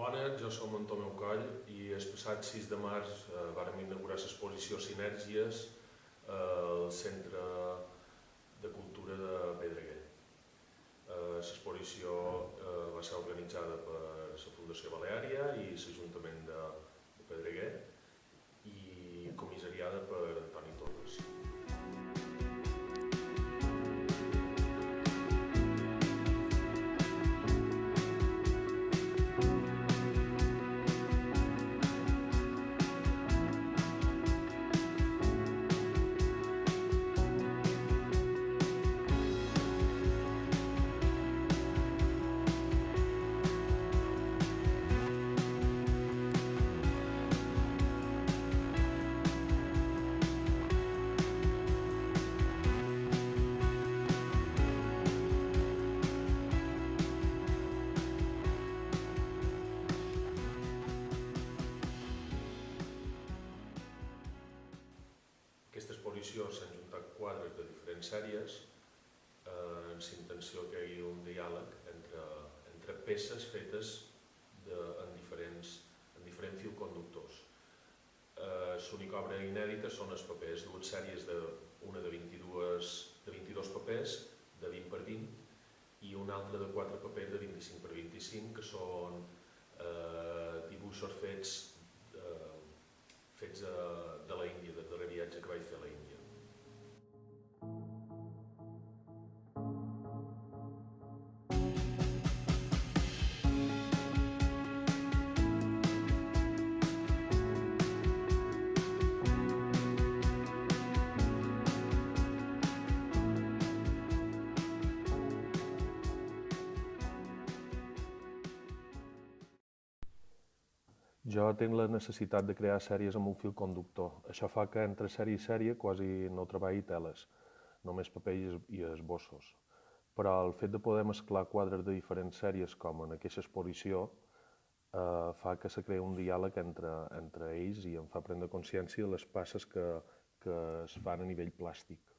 Bona, jo som en Tomeu Coll i el passat 6 de març vàrem inaugurar l'exposició Sinèrgies al Centre de Cultura de Pedreguer. L'exposició va ser organitzada per la Fundació Baleària i l'Ajuntament de Pedreguer i comissariada per Antoni Torres. Aquesta exposició s'han juntat quadres de diferents sèries amb l'intenció que hi hagi un diàleg entre peces fetes en diferents fil conductors. L'única obra inèdita són els papers, dues sèries, una de 22 papers de 20 per 20 i una altra de 4 papers de 25 per 25 que són dibuixos fets de la Índia, del darrer viatge que vaig fer a la Índia. Jo tinc la necessitat de crear sèries amb un fil conductor. Això fa que entre sèrie i sèrie quasi no treballi teles, només paper i esbossos. Però el fet de poder mesclar quadres de diferents sèries, com en aquesta exposició, fa que se creï un diàleg entre ells i em fa prendre consciència de les passes que es fan a nivell plàstic.